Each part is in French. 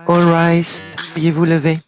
All rise, veuillez vous lever.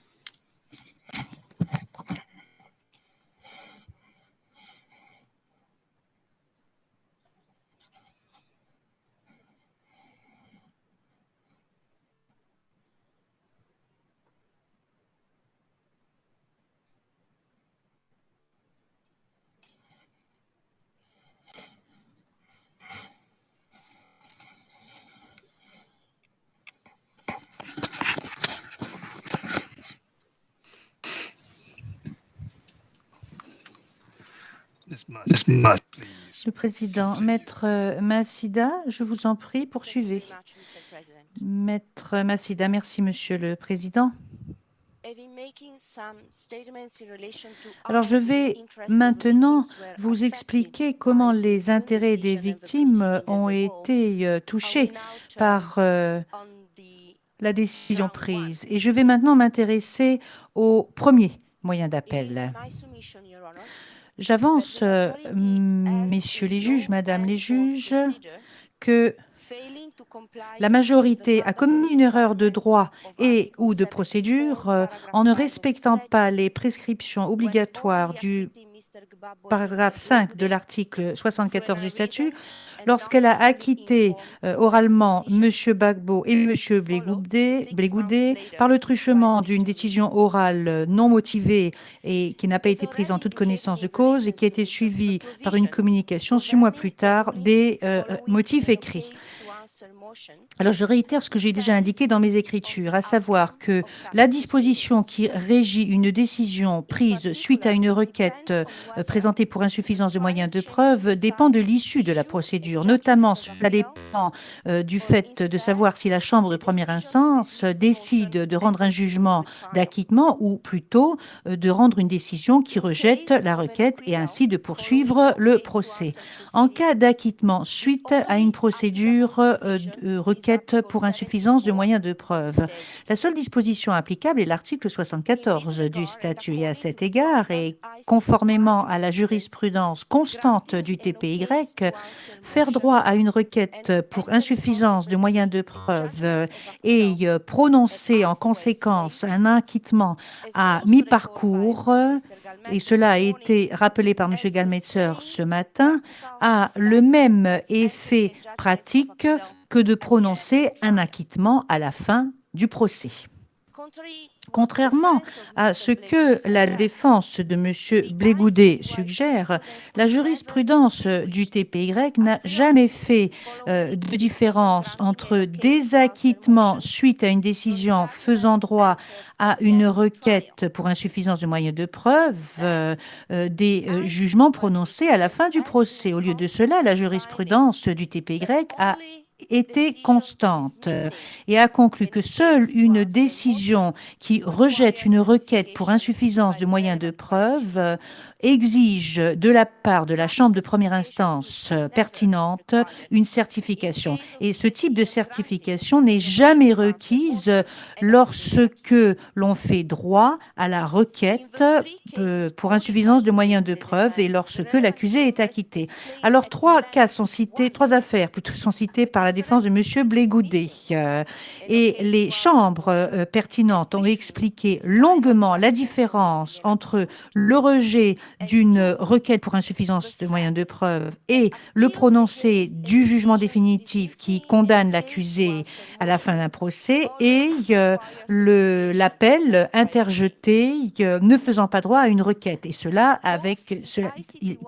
Le président, Maître Massida, je vous en prie, poursuivez. Maître Massida, merci Monsieur le Président. Alors je vais maintenant vous expliquer comment les intérêts des victimes ont été touchés par la décision prise. Et je vais maintenant m'intéresser au premier moyen d'appel. J'avance, messieurs les juges, madame les juges, que la majorité a commis une erreur de droit et ou de procédure en ne respectant pas les prescriptions obligatoires du paragraphe 5 de l'article 74 du statut lorsqu'elle a acquitté oralement M. Gbagbo et M. Blé-Goudé par le truchement d'une décision orale non motivée et qui n'a pas été prise en toute connaissance de cause et qui a été suivie par une communication 6 mois plus tard des motifs écrits. Alors, je réitère ce que j'ai déjà indiqué dans mes écritures, à savoir que la disposition qui régit une décision prise suite à une requête présentée pour insuffisance de moyens de preuve dépend de l'issue de la procédure. Notamment, cela dépend du fait de savoir si la Chambre de première instance décide de rendre un jugement d'acquittement ou plutôt de rendre une décision qui rejette la requête et ainsi de poursuivre le procès. En cas d'acquittement suite à une procédure requête pour insuffisance de moyens de preuve, la seule disposition applicable est l'article 74 du statut. Et à cet égard, et conformément à la jurisprudence constante du TPY, faire droit à une requête pour insuffisance de moyens de preuve et prononcer en conséquence un acquittement à mi-parcours, et cela a été rappelé par M. Gallmetzer ce matin, a le même effet pratique que de prononcer un acquittement à la fin du procès. Contrairement à ce que la défense de M. Blé-Goudé suggère, la jurisprudence du TPY n'a jamais fait de différence entre désacquittement suite à une décision faisant droit à une requête pour insuffisance de moyens de preuve des jugements prononcés à la fin du procès. Au lieu de cela, la jurisprudence du TPY a été constante et a conclu que seule une décision qui rejette une requête pour insuffisance de moyens de preuve exige de la part de la Chambre de première instance pertinente une certification. Et ce type de certification n'est jamais requise lorsque l'on fait droit à la requête pour insuffisance de moyens de preuve et lorsque l'accusé est acquitté. Alors, trois affaires plutôt sont citées par la défense de M. Blé-Goudé. Et les chambres pertinentes ont expliqué longuement la différence entre le rejet d'une requête pour insuffisance de moyens de preuve et le prononcé du jugement définitif qui condamne l'accusé à la fin d'un procès et l'appel interjeté ne faisant pas droit à une requête. Et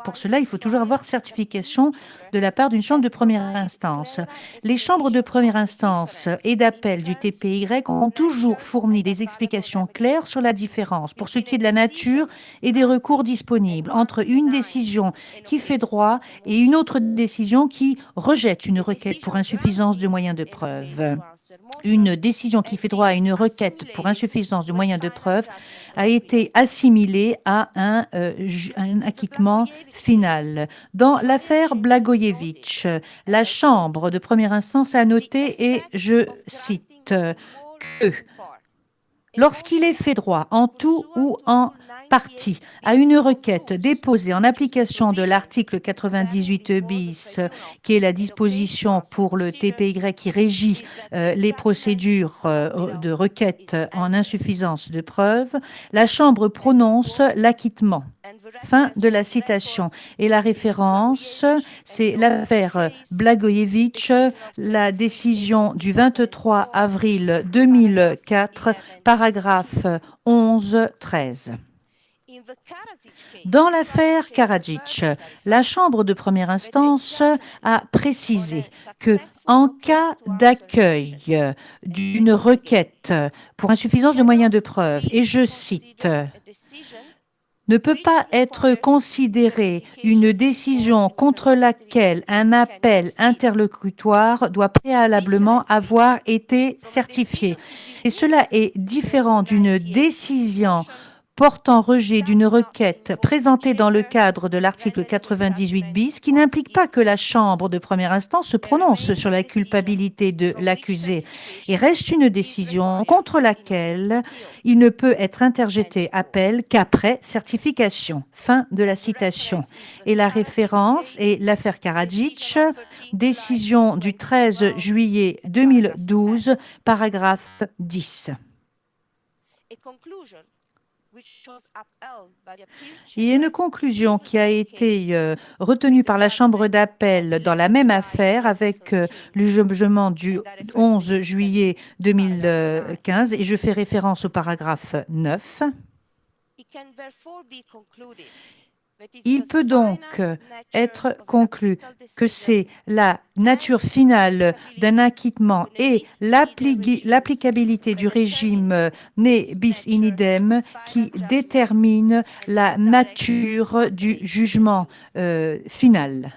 pour cela, il faut toujours avoir certification de la part d'une chambre de première instance. Les chambres de première instance et d'appel du TPY ont toujours fourni des explications claires sur la différence pour ce qui est de la nature et des recours disponibles entre une décision qui fait droit et une autre décision qui rejette une requête pour insuffisance de moyens de preuve. Une décision qui fait droit à une requête pour insuffisance de moyens de preuve a été assimilée à un acquittement final. Dans l'affaire Blagojevich, la Chambre de première instance a noté, et je cite, que lorsqu'il est fait droit, en tout ou en partie, à une requête déposée en application de l'article 98 bis, qui est la disposition pour le TPY qui régit les procédures de requête en insuffisance de preuve, la Chambre prononce l'acquittement. Fin de la citation. Et la référence, c'est l'affaire Blagojevic, la décision du 23 avril 2004, paragraphe 11-13. Dans l'affaire Karadzic, la Chambre de première instance a précisé que, en cas d'accueil d'une requête pour insuffisance de moyens de preuve, et je cite, ne peut pas être considérée une décision contre laquelle un appel interlocutoire doit préalablement avoir été certifié. Et cela est différent d'une décision portant rejet d'une requête présentée dans le cadre de l'article 98 bis qui n'implique pas que la Chambre de première instance se prononce sur la culpabilité de l'accusé et reste une décision contre laquelle il ne peut être interjeté appel qu'après certification. Fin de la citation. Et la référence est l'affaire Karadzic, décision du 13 juillet 2012, paragraphe 10. Il y a une conclusion qui a été retenue par la Chambre d'appel dans la même affaire avec le jugement du 11 juillet 2015 et je fais référence au paragraphe 9. Il peut donc être conclu que c'est la nature finale d'un acquittement et l'applicabilité du régime ne bis in idem qui détermine la nature du jugement final.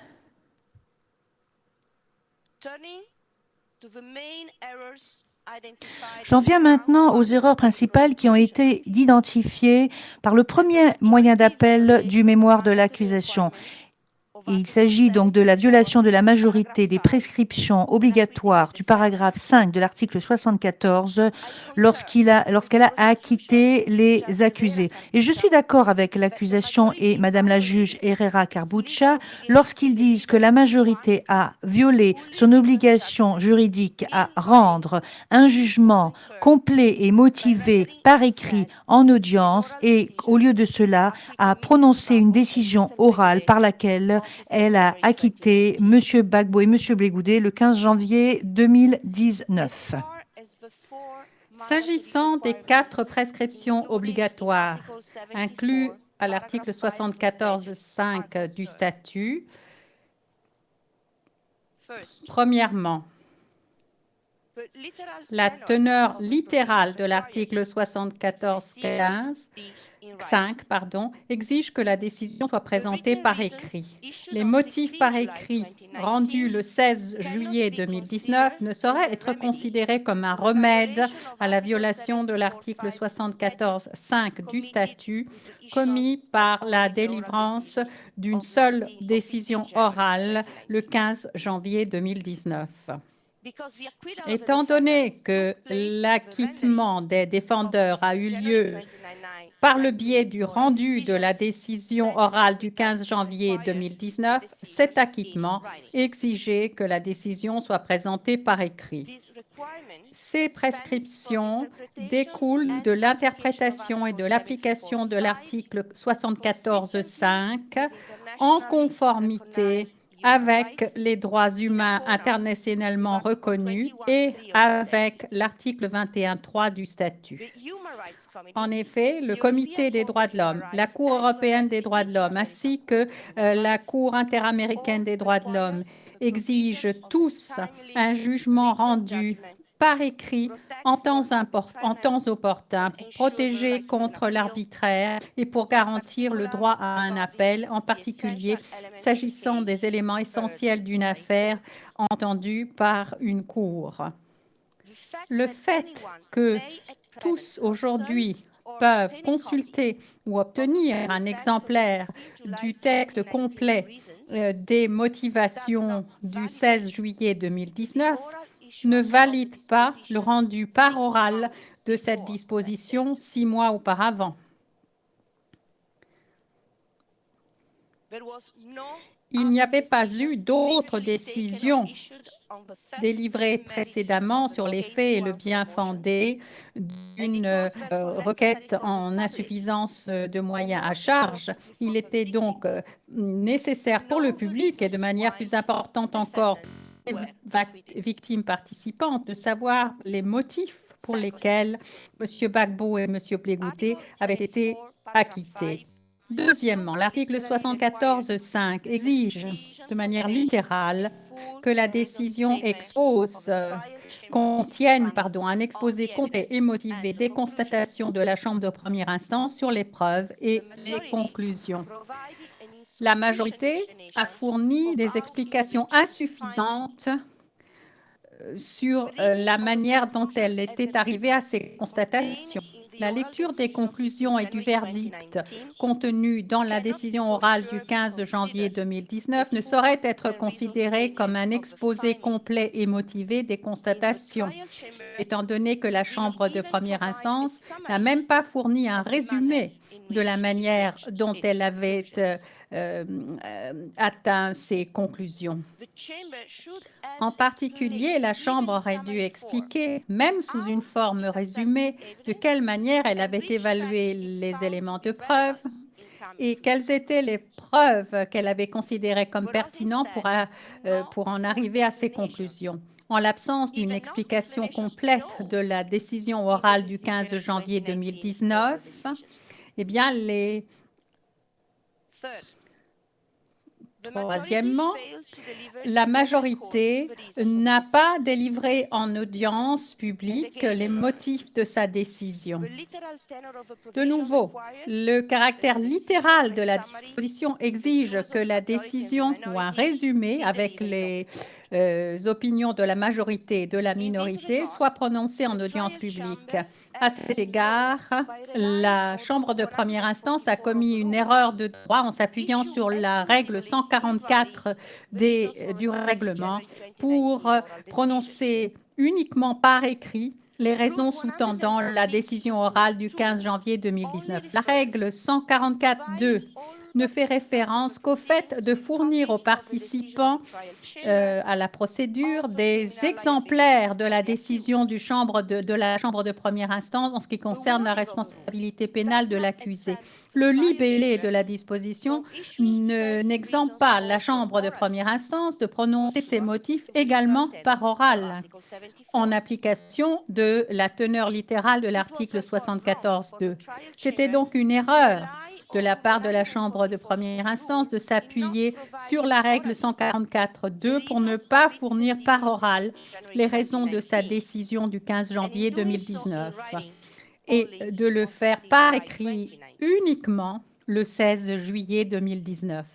J'en viens maintenant aux erreurs principales qui ont été identifiées par le premier moyen d'appel du mémoire de l'accusation. Il s'agit donc de la violation de la majorité des prescriptions obligatoires du paragraphe 5 de l'article 74 lorsqu'elle a acquitté les accusés. Et je suis d'accord avec l'accusation et Madame la juge Herrera Carbuccia lorsqu'ils disent que la majorité a violé son obligation juridique à rendre un jugement complet et motivé par écrit en audience et, au lieu de cela, a prononcé une décision orale par laquelle elle a acquitté M. Gbagbo et M. Blegoudé le 15 janvier 2019. S'agissant des 4 prescriptions obligatoires incluses à l'article 74.5 du statut, premièrement, la teneur littérale de l'article 74.5 exige que la décision soit présentée par écrit. Les motifs par écrit rendus le 16 juillet 2019 ne sauraient être considérés comme un remède à la violation de l'article 74.5 du statut commis par la délivrance d'une seule décision orale le 15 janvier 2019. Étant donné que l'acquittement des défendeurs a eu lieu par le biais du rendu de la décision orale du 15 janvier 2019, cet acquittement exigeait que la décision soit présentée par écrit. Ces prescriptions découlent de l'interprétation et de l'application de l'article 74.5 en conformité avec les droits humains internationalement reconnus et avec l'article 21.3 du statut. En effet, le Comité des droits de l'homme, la Cour européenne des droits de l'homme ainsi que la Cour interaméricaine des droits de l'homme exigent tous un jugement rendu par écrit en temps opportun pour protéger contre l'arbitraire et pour garantir le droit à un appel, en particulier s'agissant des éléments essentiels d'une affaire entendue par une cour. Le fait que tous aujourd'hui peuvent consulter ou obtenir un exemplaire du texte complet des motivations du 16 juillet 2019 ne valide pas le rendu par oral de cette disposition 6 mois auparavant. Il n'y avait pas eu d'autres décisions délivrées précédemment sur les faits et le bien fondé d'une requête en insuffisance de moyens à charge. Il était donc nécessaire pour le public et de manière plus importante encore pour les victimes participantes de savoir les motifs pour lesquels M. Gbagbo et M. Blé-Goûté avaient été acquittés. Deuxièmement, l'article 74.5 exige de manière littérale que la décision contienne un exposé complet et motivé des constatations de la Chambre de première instance sur les preuves et les conclusions. La majorité a fourni des explications insuffisantes sur la manière dont elle était arrivée à ces constatations. La lecture des conclusions et du verdict contenu dans la décision orale du 15 janvier 2019 ne saurait être considérée comme un exposé complet et motivé des constatations, étant donné que la Chambre de première instance n'a même pas fourni un résumé de la manière dont elle avait atteint ses conclusions. En particulier, la Chambre aurait dû expliquer, même sous une forme résumée, de quelle manière elle avait évalué les éléments de preuve et quelles étaient les preuves qu'elle avait considérées comme pertinentes pour en arriver à ses conclusions. En l'absence d'une explication complète de la décision orale du 15 janvier 2019, eh bien, troisièmement, la majorité n'a pas délivré en audience publique les motifs de sa décision. De nouveau, le caractère littéral de la disposition exige que la décision ou un résumé avec les opinions de la majorité et de la minorité soit prononcé en audience publique. À cet égard, la Chambre de première instance a commis une erreur de droit en s'appuyant sur la règle 144 du règlement pour prononcer uniquement par écrit les raisons sous-tendant la décision orale du 15 janvier 2019. La règle 144.2 ne fait référence qu'au fait de fournir aux participants à la procédure des exemplaires de la décision de la Chambre de première instance en ce qui concerne la responsabilité pénale de l'accusé. Le libellé de la disposition n'exempte pas la Chambre de première instance de prononcer ses motifs également par oral, en application de la teneur littérale de l'article 74.2. C'était donc une erreur de la part de la Chambre de première instance de s'appuyer sur la règle 144.2 pour ne pas fournir par oral les raisons de sa décision du 15 janvier 2019 et de le faire par écrit uniquement le 16 juillet 2019.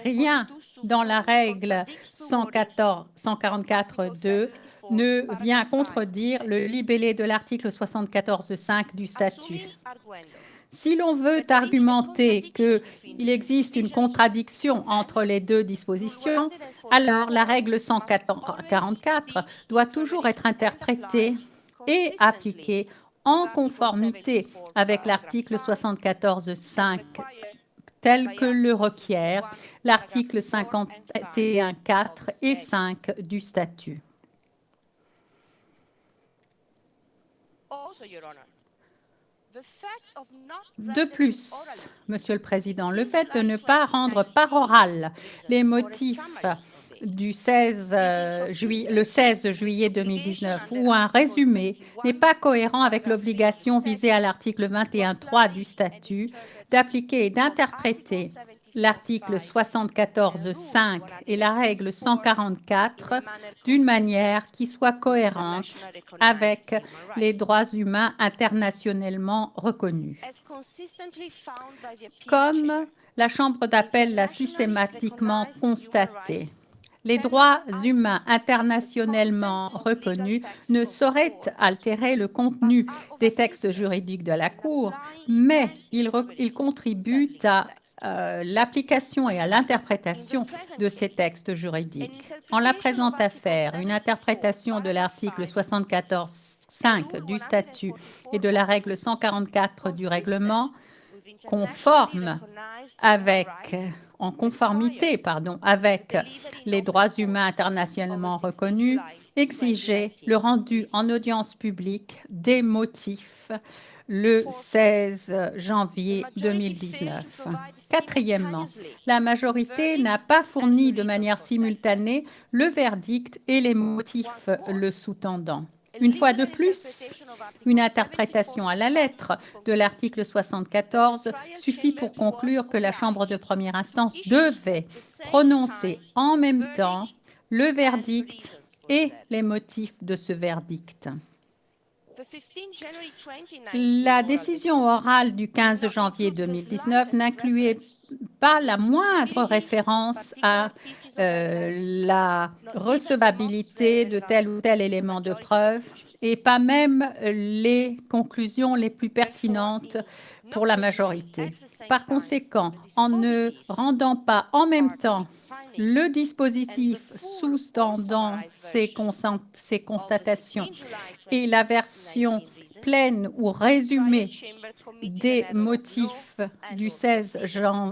Rien dans la règle 144.2 ne vient contredire le libellé de l'article 74.5 du statut. Si l'on veut argumenter qu'il existe une contradiction entre les deux dispositions, alors la règle 144 doit toujours être interprétée et appliquée en conformité avec l'article 74.5 tel que le requiert l'article 51.4 et 5 du statut. De plus, Monsieur le Président, le fait de ne pas rendre par oral les motifs le 16 juillet 2019 ou un résumé n'est pas cohérent avec l'obligation visée à l'article 21.3 du statut d'appliquer et d'interpréter l'article 74.5 et la règle 144 d'une manière qui soit cohérente avec les droits humains internationalement reconnus. Comme la Chambre d'appel l'a systématiquement constaté, Les droits humains internationalement reconnus ne sauraient altérer le contenu des textes juridiques de la Cour, mais ils contribuent à l'application et à l'interprétation de ces textes juridiques. En la présente affaire, une interprétation de l'article 74.5 du statut et de la règle 144 du règlement en conformité avec les droits humains internationalement reconnus, exigeait le rendu en audience publique des motifs le 16 janvier 2019. Quatrièmement, la majorité n'a pas fourni de manière simultanée le verdict et les motifs le sous-tendant. Une fois de plus, une interprétation à la lettre de l'article 74 suffit pour conclure que la Chambre de première instance devait prononcer en même temps le verdict et les motifs de ce verdict. La décision orale du 15 janvier 2019 n'incluait pas la moindre référence à la recevabilité de tel ou tel élément de preuve et pas même les conclusions les plus pertinentes pour la majorité. Par conséquent, en ne rendant pas en même temps le dispositif sous-tendant ces constatations et la version pleine ou résumée des motifs du 16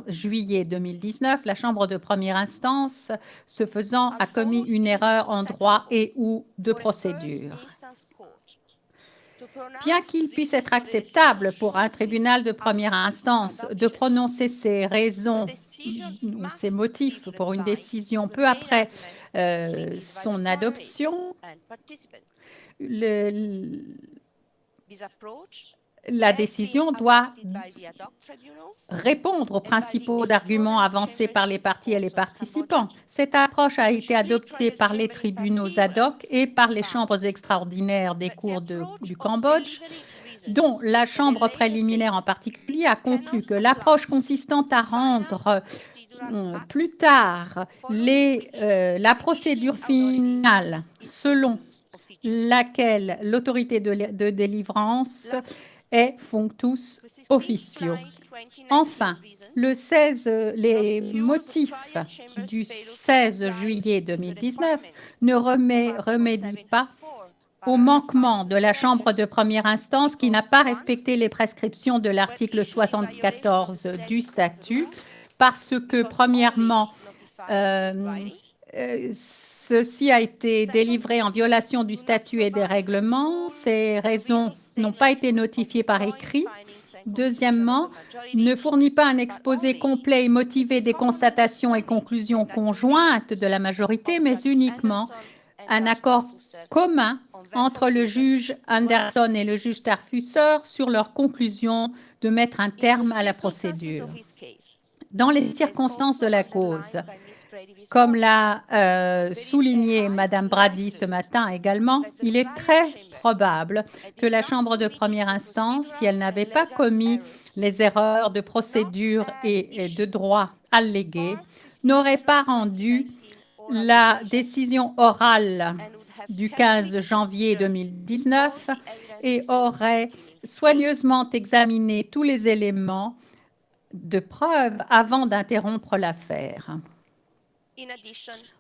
juillet 2019, la Chambre de première instance, ce faisant, a commis une erreur en droit et ou de procédure. Bien qu'il puisse être acceptable pour un tribunal de première instance de prononcer ses raisons ou ses motifs pour une décision peu après son adoption, la décision doit répondre aux principaux arguments avancés par les parties et les participants. Cette approche a été adoptée par les tribunaux ad hoc et par les chambres extraordinaires des cours du Cambodge, dont la chambre préliminaire en particulier a conclu que l'approche consistant à rendre plus tard la procédure finale selon laquelle l'autorité de délivrance est functus officio. Enfin, les motifs du 16 juillet 2019 ne remédient pas au manquement de la Chambre de première instance qui n'a pas respecté les prescriptions de l'article 74 du statut parce que, premièrement, ceci a été délivré en violation du statut et des règlements. Ces raisons n'ont pas été notifiées par écrit. Deuxièmement, ne fournit pas un exposé complet et motivé des constatations et conclusions conjointes de la majorité, mais uniquement un accord commun entre le juge Anderson et le juge Tarfusser sur leur conclusion de mettre un terme à la procédure. Dans les circonstances de la cause, comme l'a souligné Mme Brady ce matin également, il est très probable que la Chambre de première instance, si elle n'avait pas commis les erreurs de procédure et de droit alléguées, n'aurait pas rendu la décision orale du 15 janvier 2019 et aurait soigneusement examiné tous les éléments de preuve avant d'interrompre l'affaire.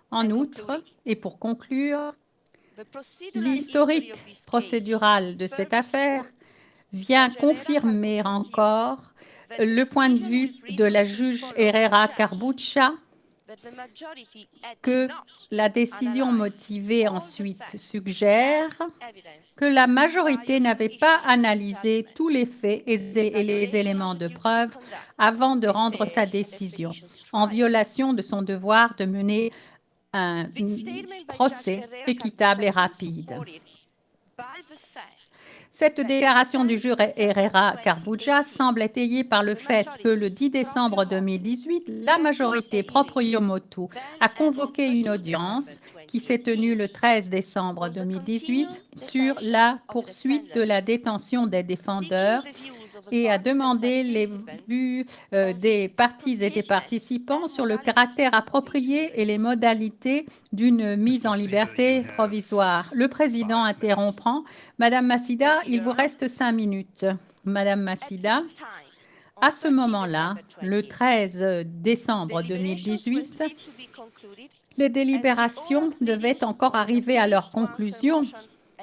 En outre, et pour conclure, l'historique procédural de cette affaire vient confirmer encore le point de vue de la juge Herrera Carbucha que la décision motivée ensuite suggère que la majorité n'avait pas analysé tous les faits et les éléments de preuve avant de rendre sa décision, en violation de son devoir de mener un procès équitable et rapide. Cette déclaration du juge Herrera Carbucha semble étayée par le fait que le 10 décembre 2018, la majorité proprio motu a convoqué une audience qui s'est tenue le 13 décembre 2018 sur la poursuite de la détention des défendeurs et a demandé les vues des parties et des participants sur le caractère approprié et les modalités d'une mise en liberté provisoire. Le président interrompant. Madame Massida, il vous reste 5 minutes. Madame Massida. À ce moment-là, le 13 décembre 2018, les délibérations devaient encore arriver à leur conclusion,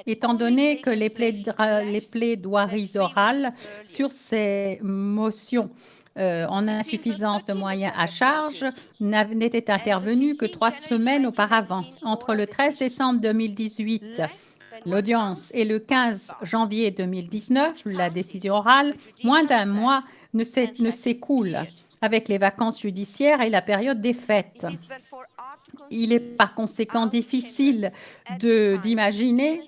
étant donné que les plaidoiries orales sur ces motions en insuffisance de moyens à charge n'étaient intervenues que 3 semaines auparavant. Entre le 13 décembre 2018, l'audience, et le 15 janvier 2019, la décision orale, moins d'un mois ne s'écoule avec les vacances judiciaires et la période des fêtes. Il est par conséquent difficile d'imaginer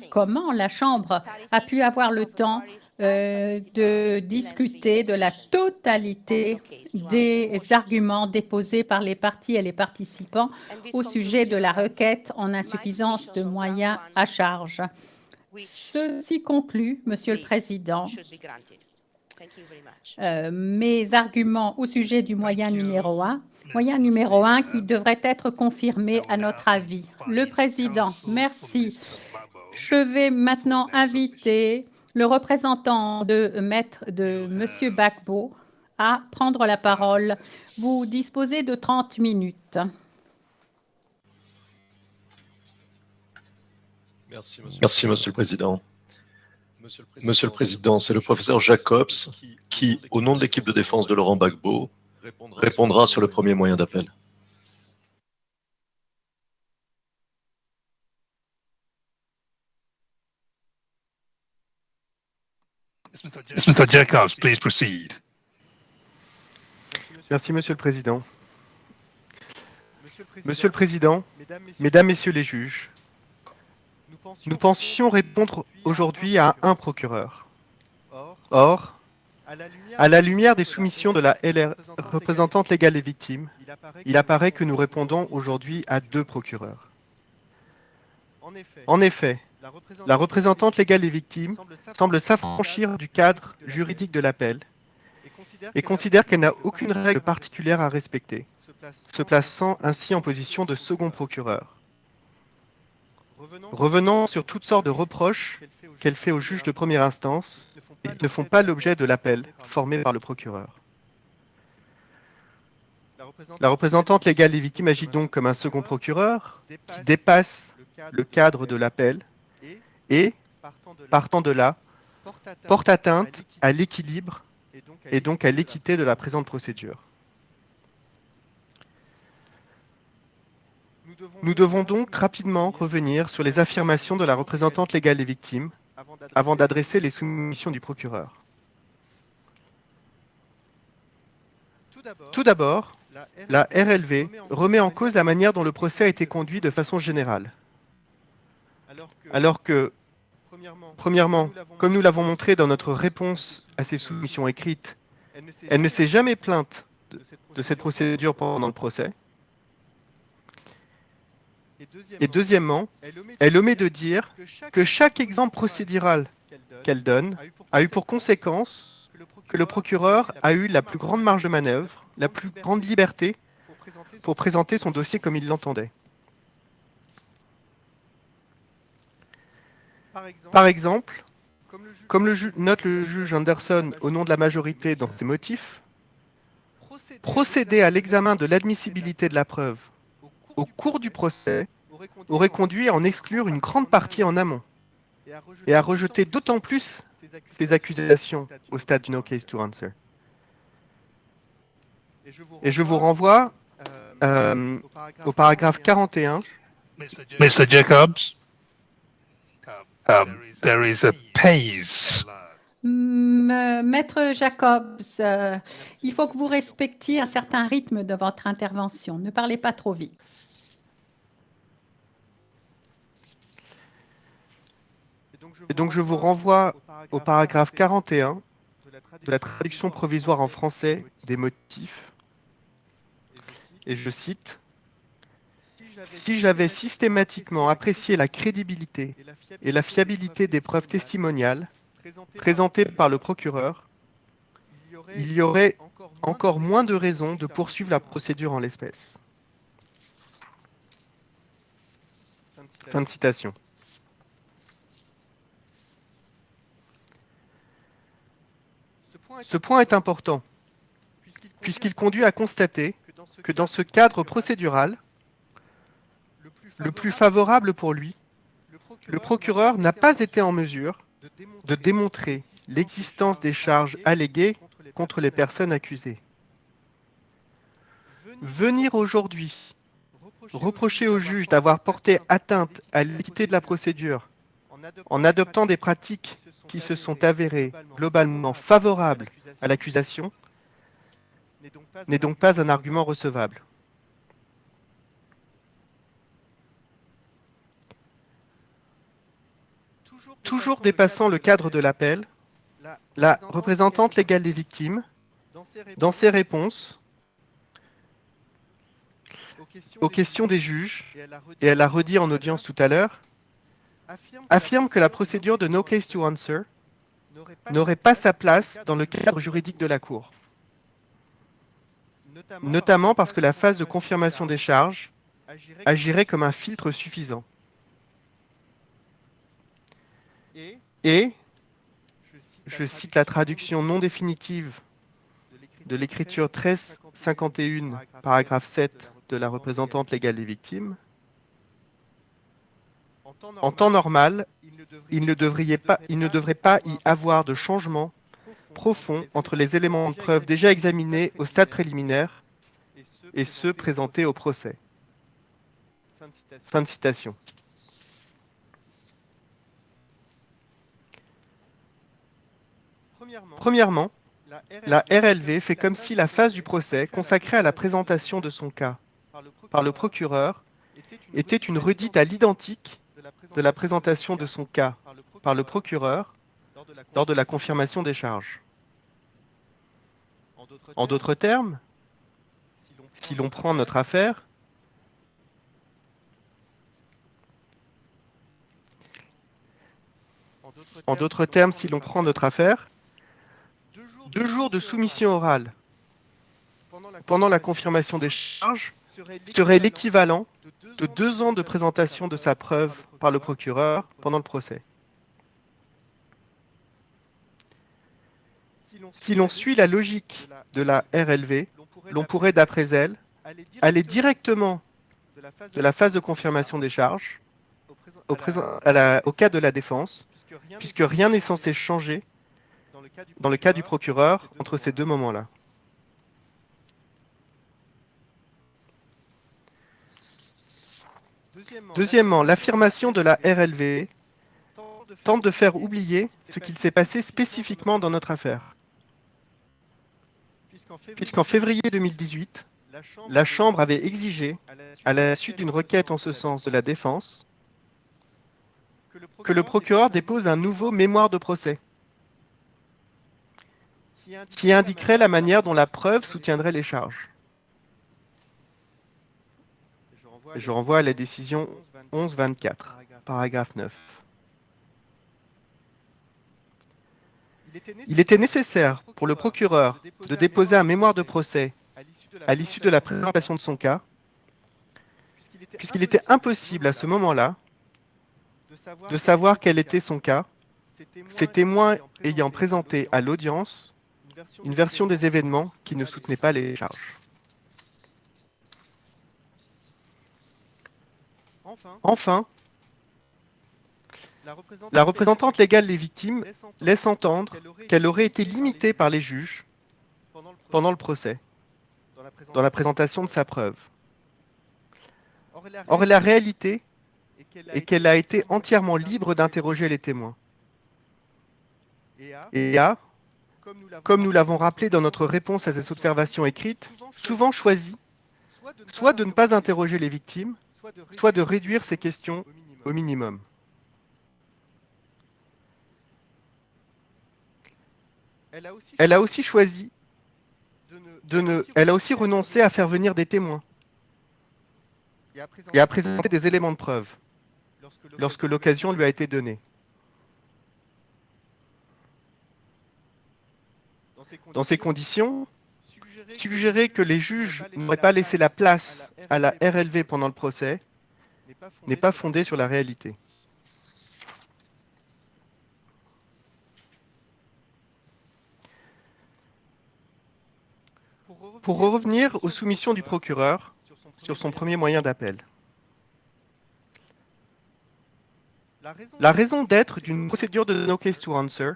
comment la Chambre a pu avoir le temps de discuter de la totalité des arguments déposés par les parties et les participants au sujet de la requête en insuffisance de moyens à charge. Ceci conclut, Monsieur le Président, mes arguments au sujet du moyen numéro 1. Moyen numéro 1 qui devrait être confirmé à notre avis. Le Président, merci. Je vais maintenant inviter le représentant de Monsieur Gbagbo à prendre la parole. Vous disposez de 30 minutes. Merci, Monsieur le Président. Monsieur le Président, c'est le professeur Jacobs qui, au nom de l'équipe de défense de Laurent Gbagbo, répondra sur le premier moyen d'appel. Mr. Jacobs, please proceed. Merci, Monsieur le Président. Monsieur le Président, Mesdames, Messieurs les juges, nous pensions répondre aujourd'hui à un procureur. Or, à la lumière des soumissions de la LR, représentante légale des victimes, il apparaît que nous répondons aujourd'hui à 2 procureurs. En effet, la représentante légale des victimes semble s'affranchir du cadre juridique de l'appel et considère qu'elle n'a aucune règle particulière à respecter, se plaçant ainsi en position de second procureur. Revenant sur toutes sortes de reproches qu'elle fait aux juges de première instance et ne font pas l'objet de l'appel formé par le procureur. La représentante légale des victimes agit donc comme un second procureur qui dépasse le cadre de l'appel et, partant de là, porte atteinte à l'équilibre et donc à l'équité de la présente procédure. Nous devons donc rapidement revenir sur les affirmations de la représentante légale des victimes avant d'adresser les soumissions du procureur. Tout d'abord, la RLV remet en cause la manière dont le procès a été conduit de façon générale. Alors que, premièrement, comme nous l'avons montré dans notre réponse à ces soumissions écrites, elle ne s'est jamais plainte de cette procédure pendant le procès. Et deuxièmement, elle omet de dire que chaque exemple procédural qu'elle donne a eu pour conséquence que le procureur a eu la plus grande marge de manœuvre, la plus grande liberté pour présenter son dossier comme il l'entendait. Par exemple, comme note le juge Anderson au nom de la majorité dans ses motifs, procéder à l'examen de l'admissibilité de la preuve au cours du procès aurait conduit à en exclure une grande partie en amont et à rejeter d'autant plus ces accusations au stade du no case to answer. Et je vous renvoie au paragraphe 41. Mr. Jacobs, there is a pace. Maître Jacobs, il faut que vous respectiez un certain rythme de votre intervention. Ne parlez pas trop vite. Et donc je vous renvoie au paragraphe 41 de la traduction provisoire en français des motifs. Et je cite, « Si j'avais systématiquement apprécié la crédibilité et la fiabilité des preuves testimoniales présentée par le procureur, il y aurait encore moins de raisons de poursuivre la procédure en l'espèce. Fin de citation. Ce point est important, puisqu'il conduit à constater que dans ce cadre procédural, le plus favorable pour lui, le procureur n'a pas été en mesure de démontrer l'existence des charges alléguées contre les personnes accusées. Venir aujourd'hui reprocher au juge d'avoir porté atteinte à l'équité de la procédure en adoptant des pratiques qui se sont avérées globalement favorables à l'accusation n'est donc pas un argument recevable. Toujours dépassant le cadre de l'appel, la représentante légale des victimes, dans ses réponses aux questions des juges, et elle l'a redit en audience tout à l'heure, affirme que la procédure de no case to answer n'aurait pas sa place dans le cadre juridique de la Cour, notamment parce que la phase de confirmation des charges agirait comme un filtre suffisant. Et, je cite la traduction non définitive de l'écriture 1351, paragraphe 7 de la représentante légale des victimes, en temps normal, il ne devrait pas y avoir de changement profond entre les éléments de preuve déjà examinés au stade préliminaire et ceux présentés au procès. Fin de citation. Premièrement, la RLV fait comme si la phase du procès consacrée à la présentation de son cas par le procureur était une redite à l'identique de la présentation de son cas par le procureur lors de la confirmation des charges. En d'autres termes, si l'on prend notre affaire, deux jours de soumission orale pendant la confirmation des charges serait l'équivalent de 2 ans de présentation de sa preuve par le procureur pendant le procès. Si l'on suit la logique de la RLV, l'on pourrait, d'après elle, aller directement de la phase de confirmation des charges au cas de la défense, puisque rien n'est censé changer dans le cas du procureur entre ces deux moments-là. Deuxièmement, l'affirmation de la RLV tente de faire oublier ce qu'il s'est passé spécifiquement dans notre affaire. Puisqu'en février 2018, la Chambre avait exigé, à la suite d'une requête en ce sens de la défense, que le procureur dépose un nouveau mémoire de procès qui indiquerait la manière dont la preuve soutiendrait les charges. Et je renvoie à la décision 1124, paragraphe 9. Il était nécessaire pour le procureur de déposer un mémoire de procès à l'issue de la présentation de son cas, puisqu'il était impossible à ce moment-là de savoir quel était son cas, ses témoins ayant présenté à l'audience une version des événements qui ne soutenait pas les charges. Enfin, la représentante légale des victimes laisse entendre qu'elle aurait été limitée par les juges pendant le procès, dans la présentation de sa preuve. Or, la réalité est qu'elle a été entièrement libre d'interroger les témoins. Et a, comme nous l'avons rappelé dans notre réponse à ces observations écrites, souvent choisi soit de ne pas interroger les victimes, soit de réduire ces questions au minimum. Elle a aussi choisi elle a aussi renoncé à faire venir des témoins et à présenter des éléments de preuve lorsque l'occasion lui a été donnée. Dans ces conditions, suggérer que les juges n'auraient pas laissé la place à la RLV pendant le procès n'est pas fondé sur la réalité. Pour revenir aux soumissions du procureur sur son premier moyen d'appel. La raison d'être d'une procédure de no case to answer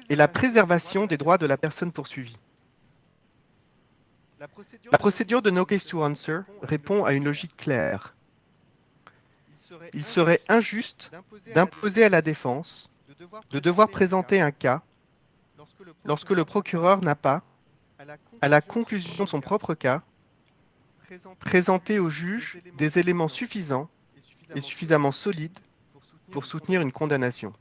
est la préservation des droits de la personne poursuivie. La procédure de no case to answer répond à une logique claire. Il serait injuste d'imposer à la défense de devoir présenter un cas lorsque le procureur n'a pas, à la conclusion de son propre cas, présenté au juge des éléments suffisants et suffisamment solides pour soutenir une condamnation.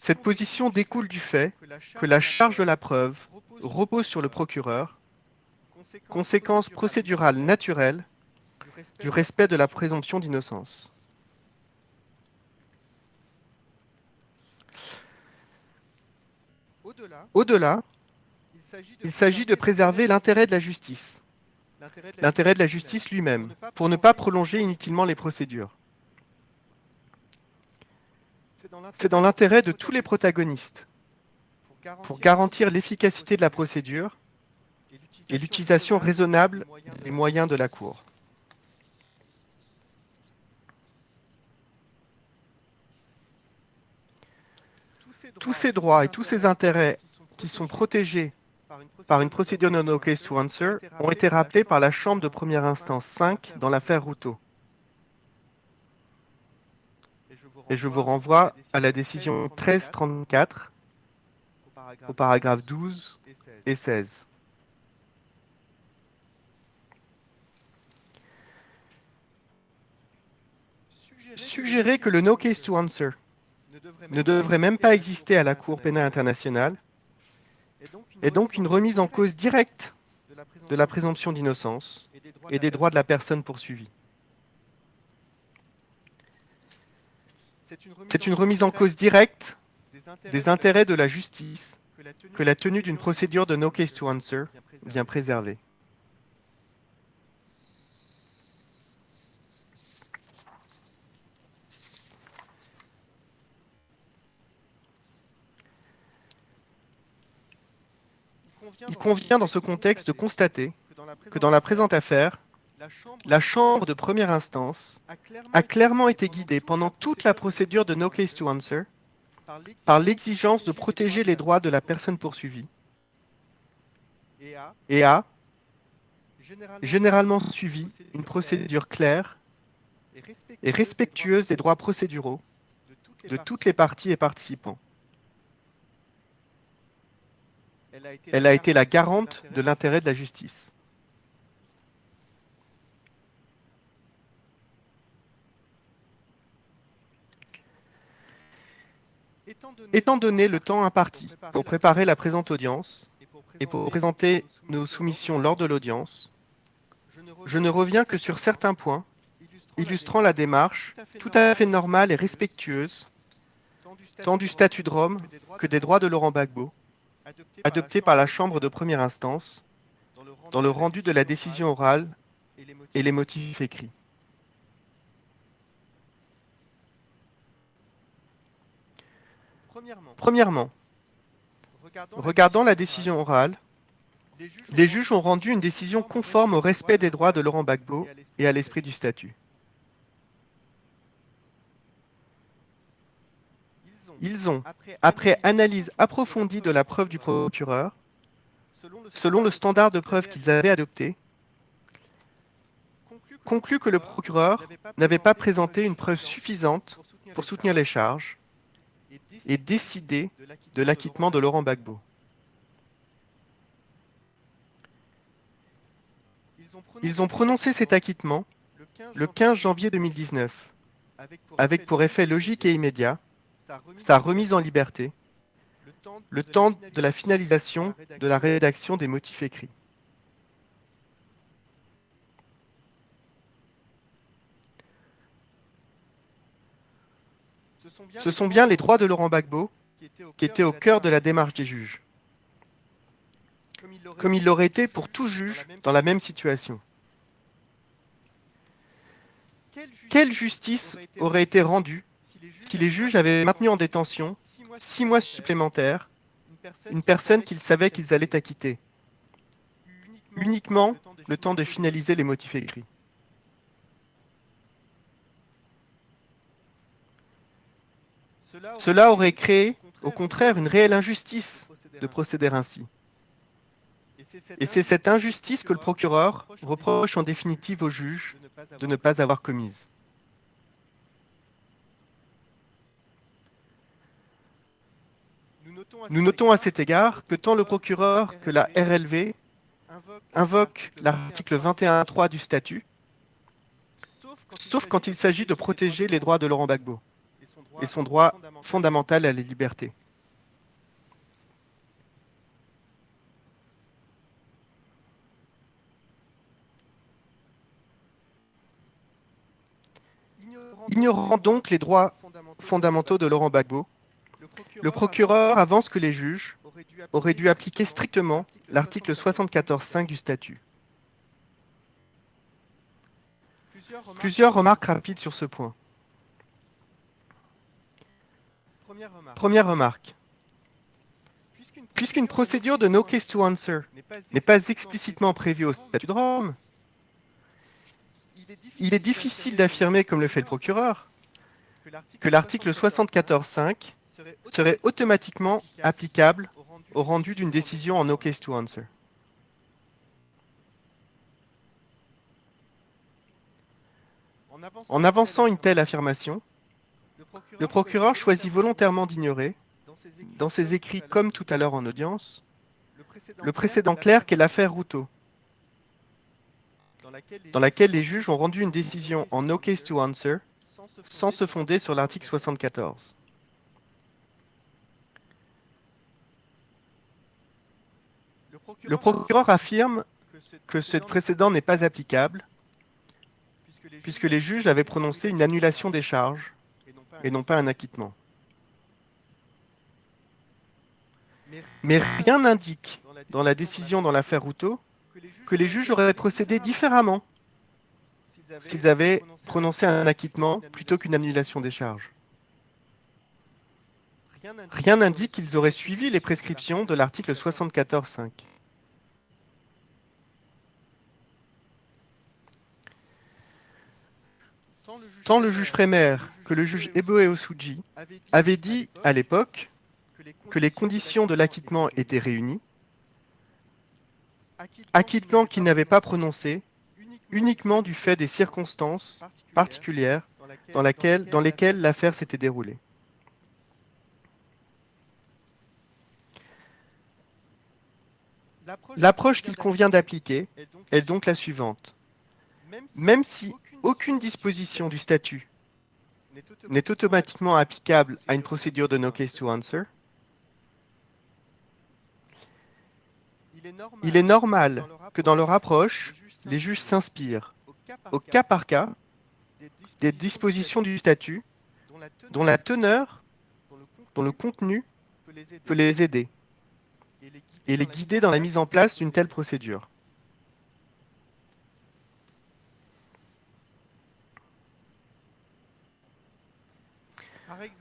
Cette position découle du fait que la charge de la preuve repose sur le procureur, conséquence procédurale naturelle du respect de la présomption d'innocence. Au-delà, il s'agit de préserver l'intérêt de la justice, l'intérêt de la justice lui-même, pour ne pas prolonger inutilement les procédures. C'est dans l'intérêt de tous les protagonistes, pour garantir l'efficacité de la procédure et l'utilisation raisonnable des moyens de la Cour. Tous ces droits et tous ces intérêts qui sont protégés par une procédure de no case to answer ont été rappelés par la Chambre de première instance 5 dans l'affaire Routot. Et je vous renvoie à la décision 1334 au paragraphe 12 et 16. Suggérer que le no case to answer ne devrait même pas exister à la Cour pénale internationale est donc une remise en cause directe de la présomption d'innocence et des droits de la personne poursuivie. C'est une remise en cause directe des intérêts de la justice que la tenue d'une procédure de no case to answer vient préserver. Il convient dans ce contexte de constater que dans la présente affaire, la Chambre de première instance a clairement été guidée pendant toute la procédure de no case to answer par l'exigence de protéger les droits de la personne poursuivie et a généralement suivi une procédure claire et respectueuse des droits procéduraux de toutes les parties et participants. Elle a été la garante de l'intérêt de la justice. Étant donné le temps imparti pour préparer la présente audience et pour présenter nos soumissions lors de l'audience, je ne reviens que sur certains points illustrant la démarche tout à fait normale et respectueuse tant du statut de Rome que des droits de Laurent Gbagbo, adopté par la Chambre de première instance dans le rendu de la décision orale et les motifs écrits. Premièrement, regardant la décision orale, les juges ont rendu une décision conforme au respect des droits de Laurent Gbagbo et à l'esprit du statut. Ils ont, après analyse approfondie de la preuve du procureur, selon le standard de preuve qu'ils avaient adopté, conclu que le procureur n'avait pas présenté une preuve suffisante pour soutenir les charges et décidé de l'acquittement de Laurent Gbagbo. Ils ont prononcé cet acquittement le 15 janvier 2019, avec pour effet logique et immédiat sa remise en liberté, le temps de la finalisation de la rédaction des motifs écrits. Ce sont bien les droits de Laurent Gbagbo qui était au cœur de la démarche des juges, comme il l'aurait été pour tout juge dans la même situation. Quelle justice aurait été rendue si les juges avaient maintenu en détention 6 mois supplémentaires une personne qu'ils savaient qu'ils allaient acquitter, uniquement le temps de finaliser les motifs écrits? Cela aurait créé, au contraire, une réelle injustice de procéder ainsi. Et c'est cette injustice que le procureur reproche en définitive au juge de ne pas avoir commise. Nous notons à cet égard que tant le procureur que la RLV invoquent l'article 21.3 du statut, sauf quand il s'agit de protéger les droits de Laurent Gbagbo et son droit fondamental à la liberté. Ignorant donc les droits fondamentaux de Laurent Gbagbo, le procureur avance que les juges auraient dû appliquer strictement l'article 74.5 du statut. Plusieurs remarques rapides sur ce point. Première remarque. Puisqu'une procédure de no case to answer n'est pas explicitement prévue au statut de Rome, il est difficile d'affirmer, comme le fait le procureur, que l'article 74.5 serait automatiquement applicable au rendu d'une décision en no case to answer. En avançant une telle affirmation, le procureur choisit volontairement d'ignorer, dans ses écrits comme tout à l'heure en audience, le précédent clair qu'est l'affaire Routot, dans laquelle les juges ont rendu une décision en no case to answer sans se fonder sur l'article 74. Le procureur affirme que ce précédent n'est pas applicable puisque les juges avaient prononcé une annulation des charges et non pas un acquittement. Mais rien n'indique dans la décision dans l'affaire Routot que les juges auraient procédé différemment s'ils avaient prononcé un acquittement plutôt qu'une annulation des charges. Rien n'indique qu'ils auraient suivi les prescriptions de l'article 74.5. Tant le juge Frémer que le juge Eboe Osuji avaient dit à l'époque que les conditions de l'acquittement étaient réunies, acquittement qu'ils n'avaient pas prononcé uniquement du fait des circonstances particulières dans lesquelles l'affaire s'était déroulée. L'approche qu'il convient d'appliquer est donc la suivante. Même si aucune disposition du statut n'est automatiquement applicable à une procédure de no case to answer, il est normal que dans leur approche, les juges s'inspirent, au cas par cas, des dispositions du statut dont la teneur, dont le contenu peut les aider et les guider dans la mise en place d'une telle procédure.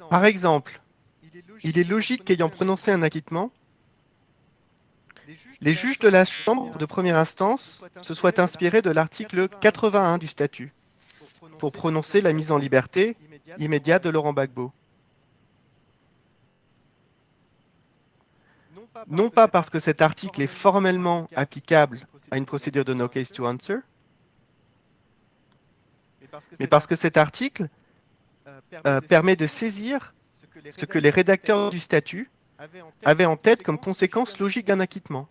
Par exemple, il est logique qu'ayant prononcé un acquittement, les juges de la Chambre de première instance se soient inspirés de l'article 81 du statut pour prononcer la mise en liberté immédiate de Laurent Gbagbo. Non pas parce que cet article est formellement applicable à une procédure de no case to answer, mais parce que cet article permet de saisir ce que les rédacteurs du statut avaient en tête comme conséquence logique d'un acquittement,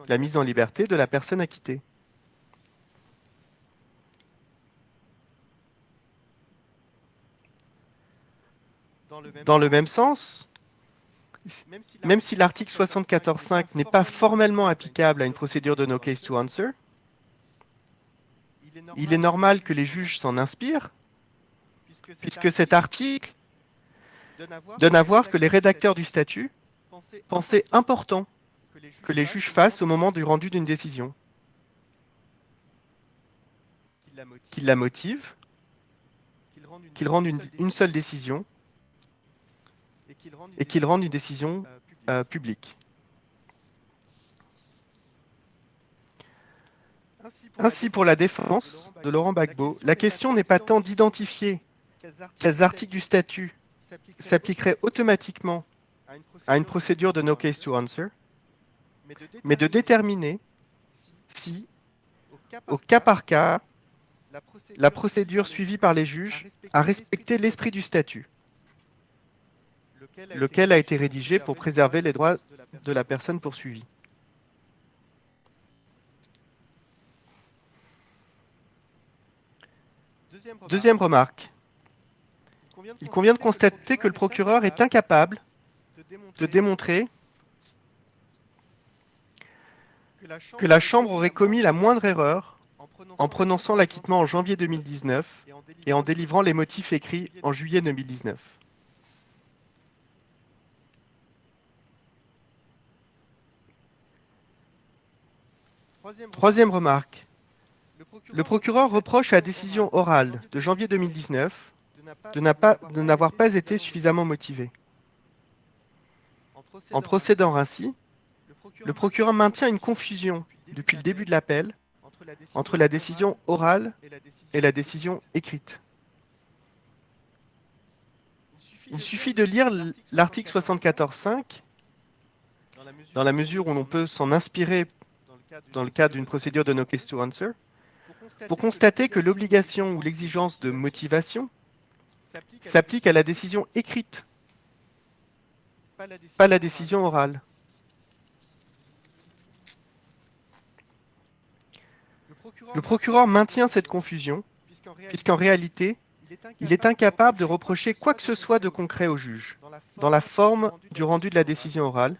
la mise en liberté de la personne acquittée. Dans le même sens, même si l'article 74.5 n'est pas formellement applicable à une procédure de no case to answer, il est normal que les juges s'en inspirent, puisque cet article donne à voir ce que les rédacteurs du statut pensaient important que les juges fassent au moment du rendu d'une décision. Qu'ils la motivent, qu'ils rendent une seule décision et qu'ils rendent une décision publique. Ainsi, pour la défense de Laurent Gbagbo, la question n'est pas tant d'identifier quels articles du statut s'appliqueraient automatiquement à une procédure de no case to answer, mais de déterminer si, au cas par cas, la procédure suivie par les juges a respecté l'esprit du statut, lequel a été rédigé pour préserver les droits de la personne poursuivie. Deuxième remarque. Il convient de constater que le procureur est incapable de démontrer que la Chambre aurait commis la moindre erreur en prononçant l'acquittement en janvier 2019 et en délivrant les motifs écrits en juillet 2019. Troisième remarque. Le procureur reproche à la décision orale de janvier 2019 de n'avoir pas été suffisamment motivée. En procédant ainsi, le procureur maintient une confusion depuis le début de l'appel entre la décision orale et la décision écrite. Il suffit de lire l'article 74.5, dans la mesure où l'on peut s'en inspirer dans le cadre d'une procédure de no case to answer, pour constater que l'obligation ou l'exigence de motivation s'applique à la décision écrite, pas la décision orale. Le procureur maintient cette confusion, puisqu'en réalité, il est incapable de reprocher quoi que ce soit de concret au juge, dans la forme du rendu de la décision orale,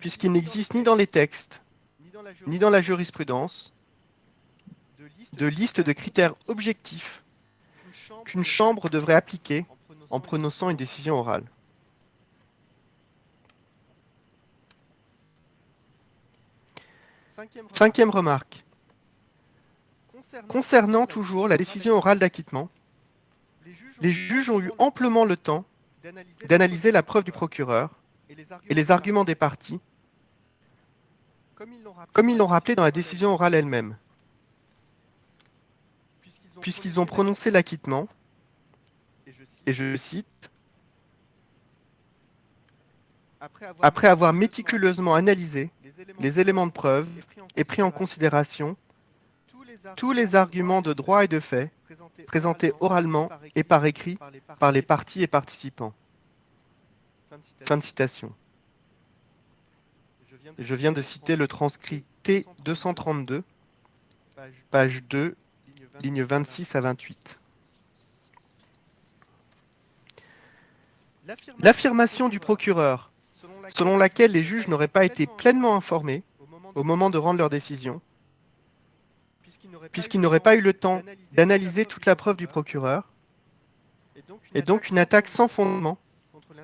puisqu'il n'existe ni dans les textes, ni dans la jurisprudence, de liste de critères objectifs qu'une chambre devrait appliquer en prononçant une décision orale. Cinquième remarque. Concernant toujours la décision orale d'acquittement, les juges ont eu amplement le temps d'analyser la preuve du procureur et les arguments des parties, comme ils l'ont rappelé dans la décision orale elle-même, puisqu'ils ont prononcé l'acquittement, et je cite, « Après avoir méticuleusement analysé les éléments de preuve et pris en considération tous les arguments de droit et de fait présentés oralement et par écrit par les parties et participants. » Fin de citation. Je viens de citer le transcrit T232, page 2, lignes 26 à 28. L'affirmation du procureur, selon laquelle les juges n'auraient pas été pleinement informés au moment de rendre leur décision, puisqu'ils n'auraient pas eu le temps d'analyser toute la preuve du procureur, est donc une attaque sans fondement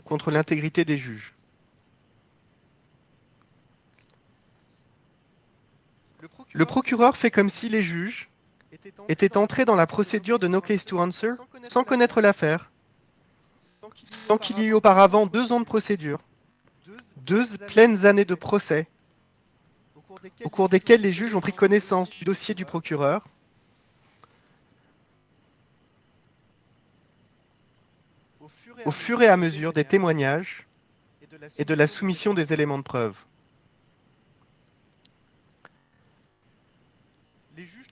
contre l'intégrité des juges. Le procureur fait comme si les juges étaient entrés dans la procédure de no case to answer sans connaître l'affaire, sans qu'il y ait eu auparavant 2 ans de procédure, 2 pleines années de procès, au cours desquels les juges ont pris connaissance du dossier du procureur, au fur et à mesure des témoignages et de la soumission des éléments de preuve.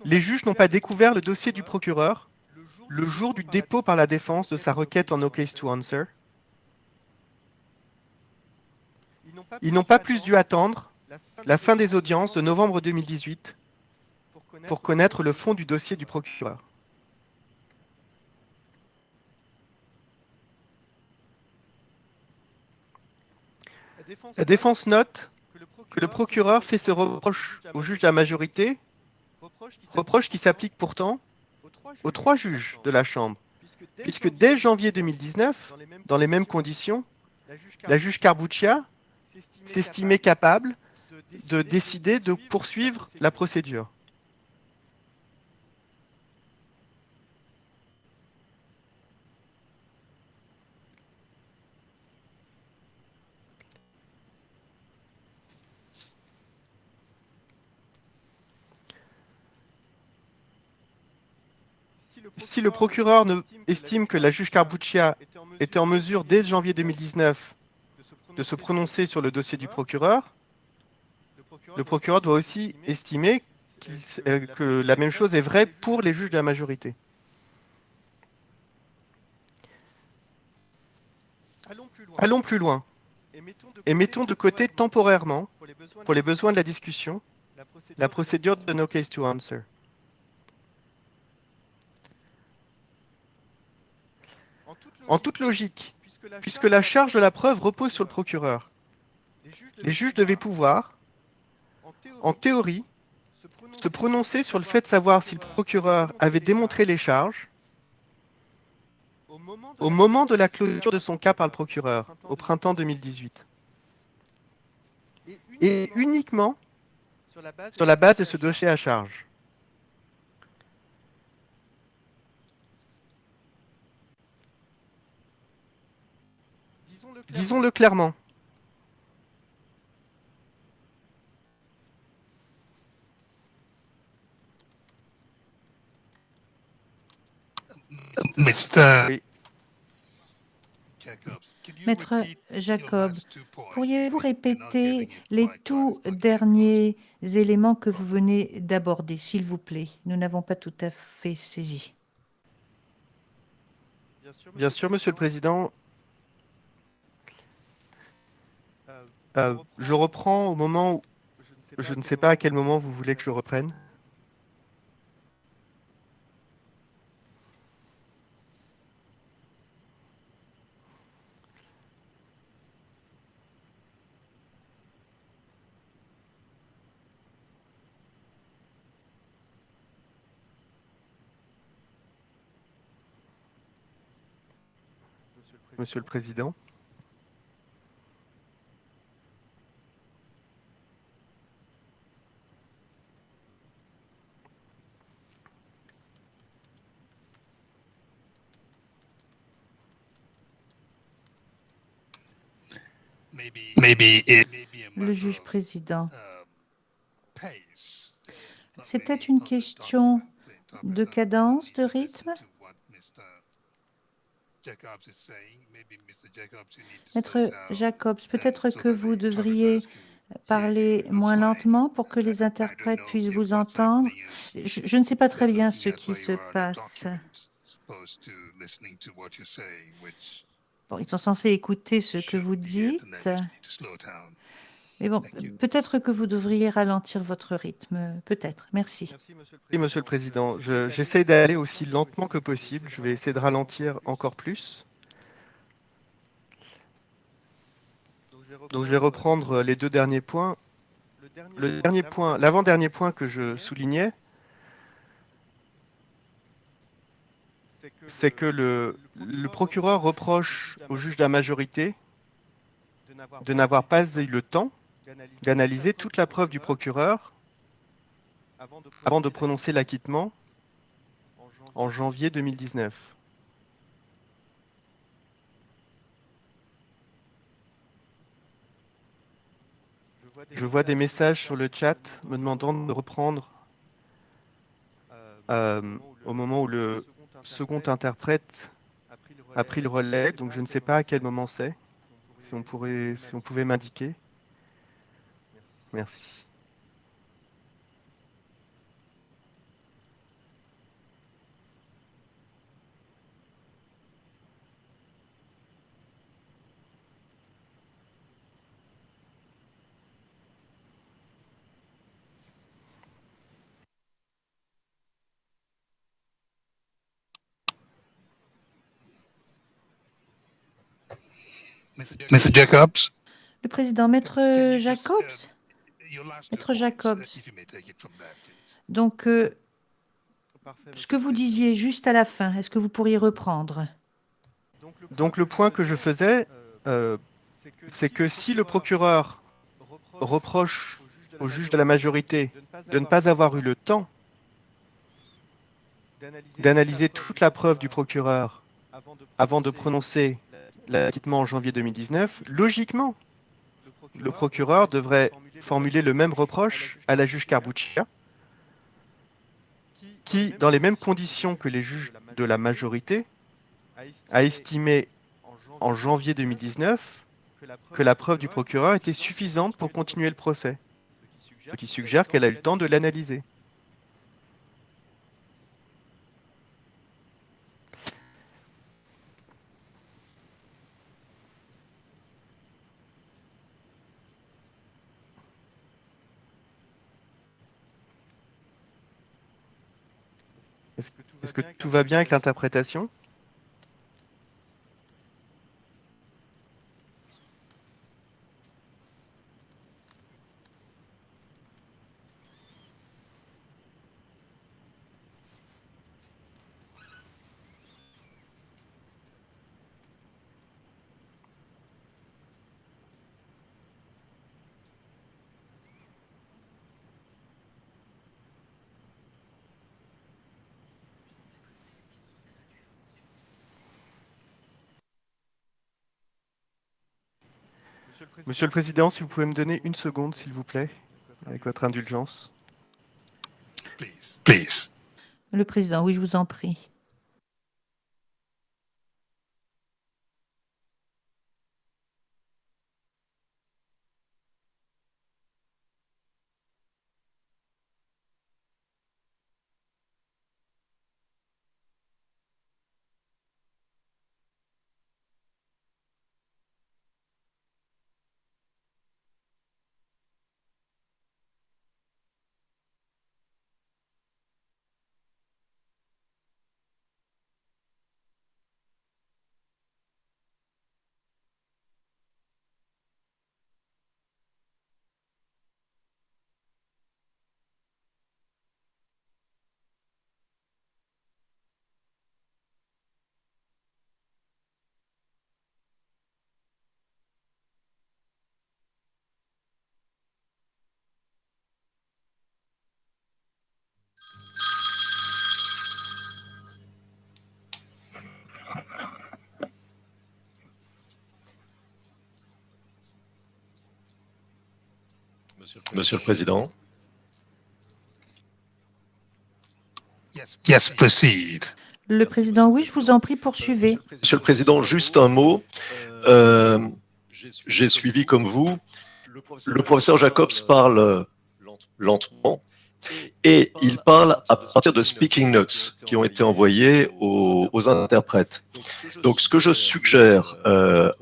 Les juges n'ont pas découvert le dossier du procureur le jour du dépôt par la défense de sa requête en no case to answer. Ils n'ont pas plus dû attendre la fin des audiences de novembre 2018 pour connaître le fond du dossier du procureur. La défense note que le procureur fait ce reproche au juge de la majorité, reproche qui s'applique pourtant aux 3 juges de la Chambre, puisque dès janvier 2019, dans les mêmes conditions, la juge Carbuccia s'estimait capable de décider de poursuivre la procédure. Si le procureur estime que la juge Carbuccia était en mesure, dès janvier 2019, de se prononcer sur le dossier du procureur, le procureur doit aussi estimer que la même chose est vraie pour les juges de la majorité. Allons plus loin et mettons de côté temporairement, pour les besoins de la discussion, la procédure de no case to answer. En toute logique, puisque la charge de la preuve repose sur le procureur, les juges devaient pouvoir, en théorie, se prononcer sur le fait de savoir si le procureur avait démontré les charges au moment de la clôture de son cas par le procureur, au printemps 2018. Et uniquement sur la base de ce dossier à charge. Disons-le clairement. Mr. Oui. Maître Jacobs, pourriez-vous répéter les tout derniers éléments que vous venez d'aborder, s'il vous plaît? Nous n'avons pas tout à fait saisi. Bien sûr, Monsieur le Président. Je reprends au moment où... Je ne sais pas à quel moment vous voulez que je reprenne. Monsieur le Président. Le juge président. C'est peut-être une question de cadence, de rythme? Maître Jacobs, peut-être que vous devriez parler moins lentement pour que les interprètes puissent vous entendre. Je ne sais pas très bien ce qui se passe. Bon, ils sont censés écouter ce que vous dites. Mais bon, peut-être que vous devriez ralentir votre rythme. Peut-être. Merci. Merci, Monsieur le Président. J'essaie d'aller aussi lentement que possible. Je vais essayer de ralentir encore plus. Donc je vais reprendre les deux derniers points. L'avant-dernier point que je soulignais, c'est que le procureur reproche au juge de la majorité de n'avoir pas eu le temps d'analyser toute la preuve du procureur avant de prononcer l'acquittement en janvier 2019. Je vois des messages sur le chat me demandant de reprendre au moment où le second interprète a pris le relais, donc je ne sais pas à quel moment c'est. Si on pouvait m'indiquer. Merci. Mr. Jacobs? Le président, Maître Jacobs? Maître Jacobs. Donc, ce que vous disiez juste à la fin, est-ce que vous pourriez reprendre? Donc le point que je faisais, c'est que si le procureur reproche au juge de la majorité de ne pas avoir eu le temps d'analyser toute la preuve du procureur avant de prononcer l'acquittement en janvier 2019, logiquement, le procureur devrait formuler le même reproche à la juge Carbuccia, qui, dans les mêmes conditions que les juges de la majorité, a estimé en janvier 2019 que la preuve du procureur était suffisante pour continuer le procès, ce qui suggère qu'elle a eu le temps de l'analyser. Est-ce que tout va bien avec l'interprétation? Monsieur le Président, si vous pouvez me donner une seconde, s'il vous plaît, avec votre indulgence. Please. Le président, oui, je vous en prie. Monsieur le Président. Yes, proceed. Le président, oui, je vous en prie, poursuivez. Monsieur le Président, juste un mot. J'ai suivi comme vous. Le professeur Jacobs parle lentement et il parle à partir de speaking notes qui ont été envoyés aux interprètes. Donc, ce que je suggère,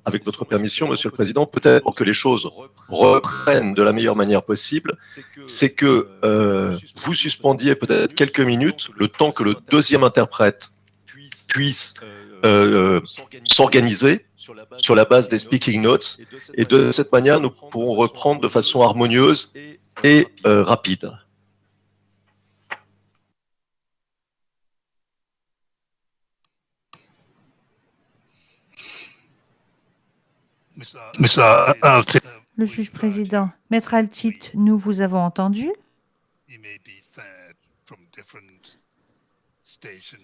avec votre permission, Monsieur le Président, peut-être pour que les choses reprennent de la meilleure manière possible, c'est que vous suspendiez peut-être quelques minutes le temps que le deuxième interprète puisse s'organiser sur la base des speaking notes, et de cette manière, nous pourrons reprendre de façon harmonieuse et rapide. Mr. Altit, Le juge président, Maître Altit, nous vous avons entendu. you may be fed from different stations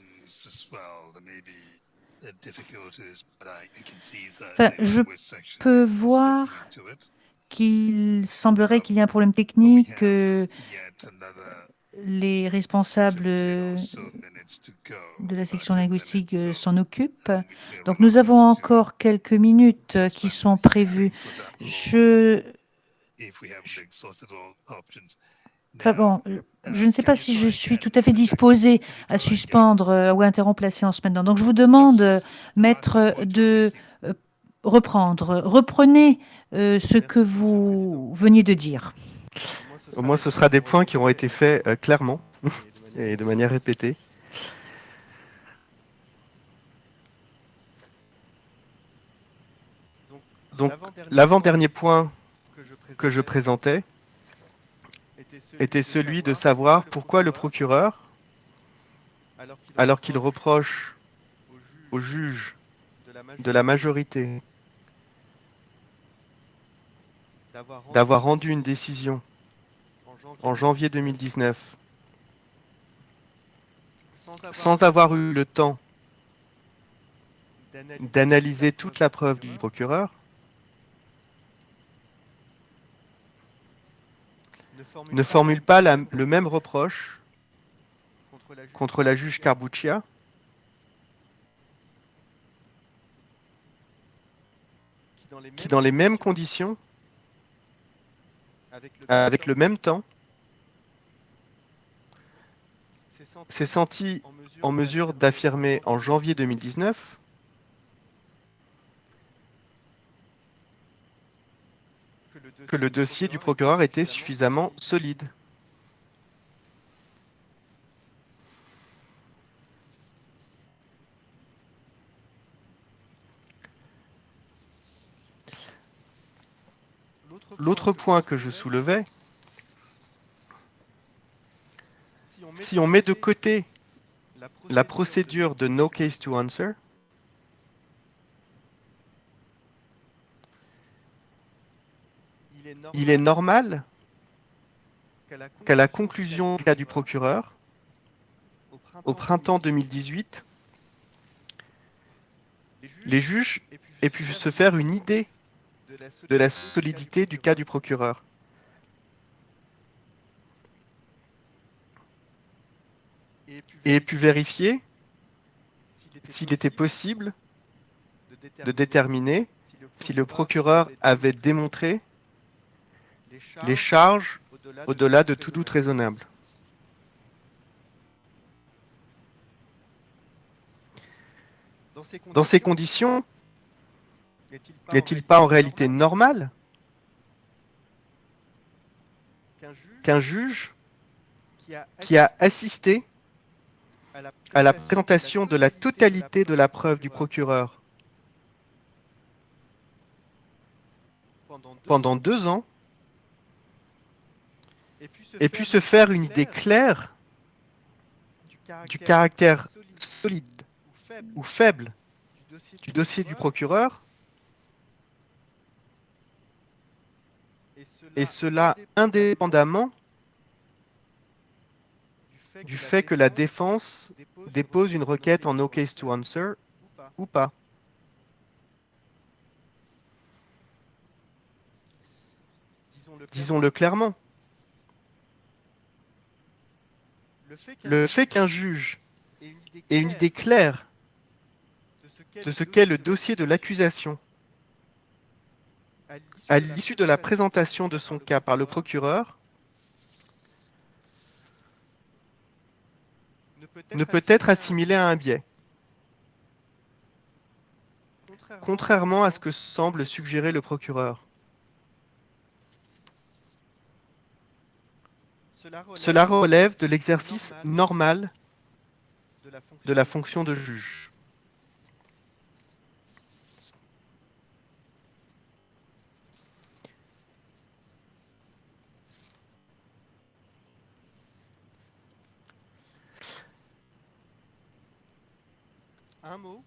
as well. There may be difficulties, but I can see that Enfin, the je language section peux is voir looking into it. qu'il semblerait qu'il y ait un problème We technique, have que yet another les responsables 15 or so minutes to go. de la section 10 linguistique minutes, so s'en occupent. we're Donc nous avons reluctant to encore quelques minutes qui sont prévues. for that law Je, if we haven't exhausted all options. enfin Now, bon, je ne sais pas si je suis tout à fait disposée à suspendre ou à interrompre la séance maintenant. Donc je vous demande, maître, de reprendre. Reprenez ce que vous veniez de dire. Au moins, ce sera des points qui auront été faits clairement et de manière répétée. Donc, l'avant-dernier point que je présentais était celui de savoir pourquoi le procureur alors qu'il reproche au juge de la majorité d'avoir rendu une décision en janvier 2019 sans avoir eu le temps d'analyser toute la preuve du procureur, ne formule pas le même reproche contre la juge Carbuccia, qui dans les mêmes conditions, avec le même temps, s'est senti en mesure d'affirmer en janvier 2019 que le dossier du procureur était suffisamment solide. L'autre point que je soulevais, si on met de côté la procédure de no case to answer, il est normal qu'à la conclusion du cas du procureur, au printemps 2018, les juges aient pu se faire une idée de la solidité du cas du procureur. Et aient pu vérifier s'il était possible de déterminer si le procureur avait démontré les charges au-delà de tout doute raisonnable. Dans ces conditions, n'est-il pas en réalité normal qu'un juge qui a assisté à la présentation de la totalité de la preuve du procureur pendant 2 ans ait pu se faire une idée claire du caractère solide ou faible du dossier du procureur, et cela indépendamment du fait que la défense dépose une requête en no case to answer ou pas. Disons-le clairement. Le fait qu'un juge ait une idée claire de ce qu'est le dossier de l'accusation à l'issue de la présentation de son cas par le procureur ne peut être assimilé à un biais, contrairement à ce que semble suggérer le procureur. Cela relève de l'exercice normal de la fonction de juge.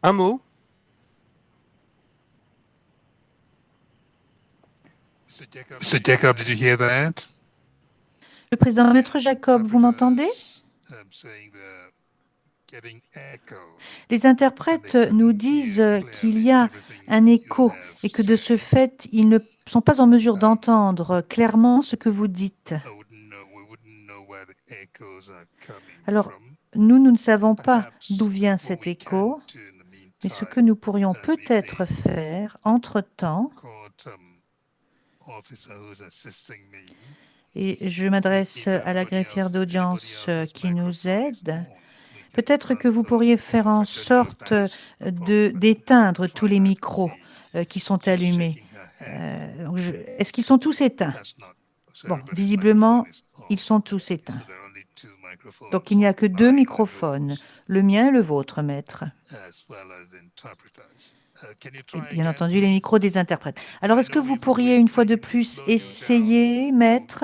Un mot. Mr. Jacob, did you hear that? Le président Maître Jacob, vous m'entendez? Les interprètes nous disent qu'il y a un écho et que de ce fait, ils ne sont pas en mesure d'entendre clairement ce que vous dites. Alors, nous ne savons pas d'où vient cet écho, mais ce que nous pourrions peut-être faire entre-temps, et je m'adresse à la greffière d'audience qui nous aide, peut-être que vous pourriez faire en sorte d'éteindre tous les micros qui sont allumés. Est-ce qu'ils sont tous éteints? Bon, visiblement, ils sont tous éteints. Donc, il n'y a que 2 microphones, le mien et le vôtre, maître. Et bien entendu, les micros des interprètes. Alors, est-ce que vous pourriez, une fois de plus, essayer, maître?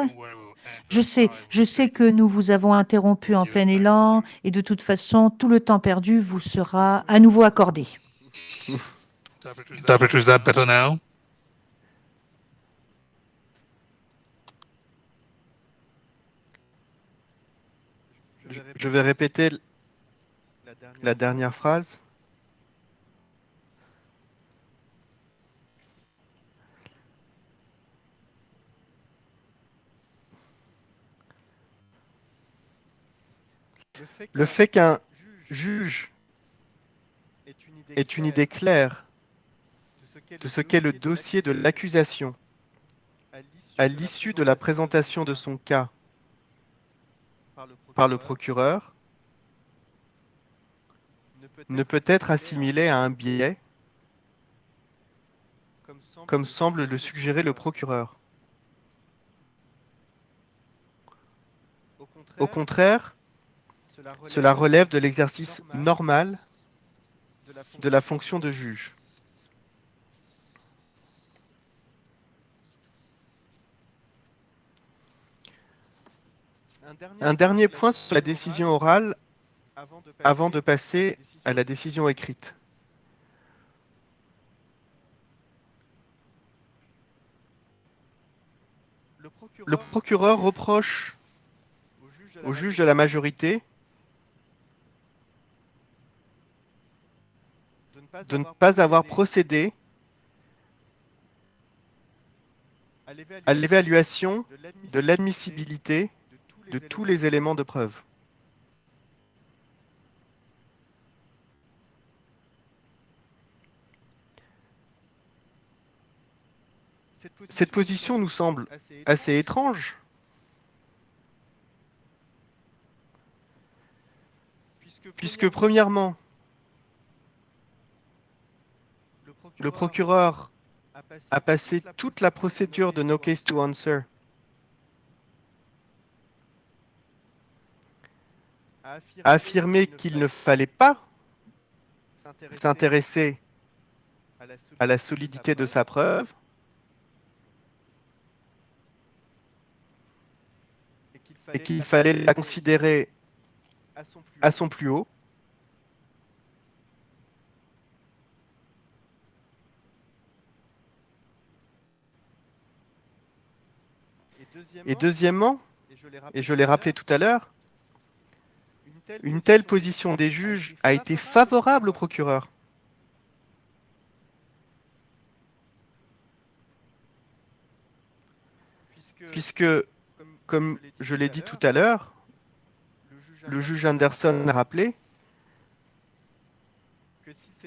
Je sais que nous vous avons interrompu en plein élan et de toute façon, tout le temps perdu vous sera à nouveau accordé. Interpreter, is that better now? Je vais répéter la dernière phrase. Le fait qu'un juge ait une idée claire de ce qu'est le dossier de l'accusation à l'issue de la présentation de son cas par le procureur ne peut être assimilé à un biais, comme semble le suggérer le procureur. Au contraire, cela relève de l'exercice normal de la fonction de juge. Un dernier point sur la décision orale avant de passer à la décision écrite. Le procureur reproche au juge de la majorité de ne pas avoir procédé à l'évaluation de l'admissibilité de tous les éléments de preuve. Cette position nous semble assez étrange, puisque premièrement, le procureur a passé toute la procédure de no case to answer à affirmer qu'il ne fallait pas s'intéresser à la solidité de sa preuve et qu'il fallait la considérer à son plus haut. Et deuxièmement, et je l'ai rappelé tout à l'heure, une telle position des juges a été favorable au procureur. Puisque, comme je l'ai dit tout à l'heure, le juge Anderson a rappelé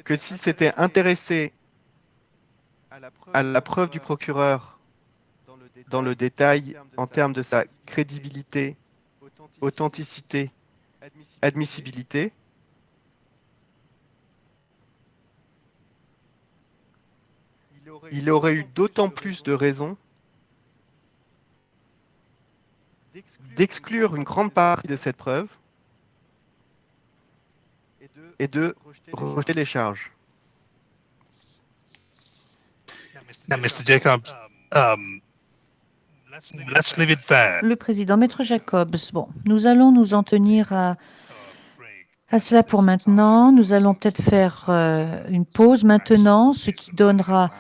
que s'il s'était intéressé à la preuve du procureur dans le détail en termes de sa crédibilité, authenticité, admissibilité, il aurait eu d'autant plus de raisons d'exclure une grande partie de cette preuve et de rejeter les charges. Now, Mr. Jacobs, let's leave it there. Le président, Maître Jacobs, bon, nous allons nous en tenir à cela pour maintenant. Nous allons peut-être faire une pause maintenant, ce qui donnera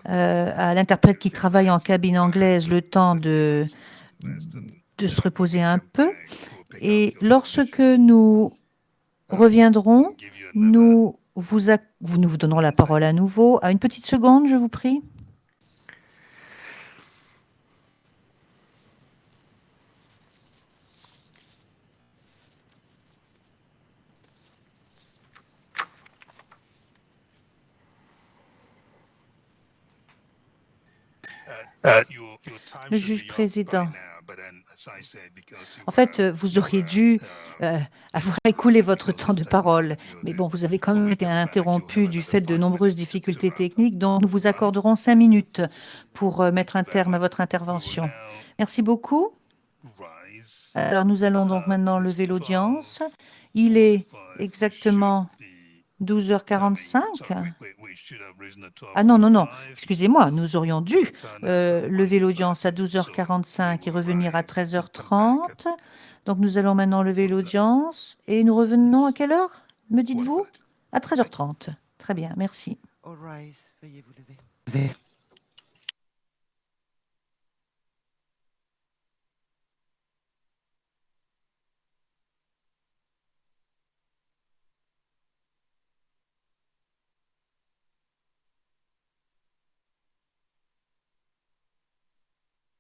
à l'interprète qui travaille en cabine anglaise le temps de se reposer un peu. Et lorsque nous reviendrons, nous vous donnerons la parole à nouveau. À une petite seconde, je vous prie. Le juge président. En fait, vous auriez dû avoir écoulé votre temps de parole. Mais bon, vous avez quand même été interrompu du fait de nombreuses difficultés techniques, donc nous vous accorderons 5 minutes pour mettre un terme à votre intervention. Merci beaucoup. Alors, nous allons donc maintenant lever l'audience. Il est exactement 12h45. Ah non, non, non, excusez-moi, nous aurions dû lever l'audience à 12h45 et revenir à 13h30. Donc nous allons maintenant lever l'audience et nous revenons à quelle heure, me dites-vous? À 13h30. Très bien, merci. All rise, veuillez vous lever.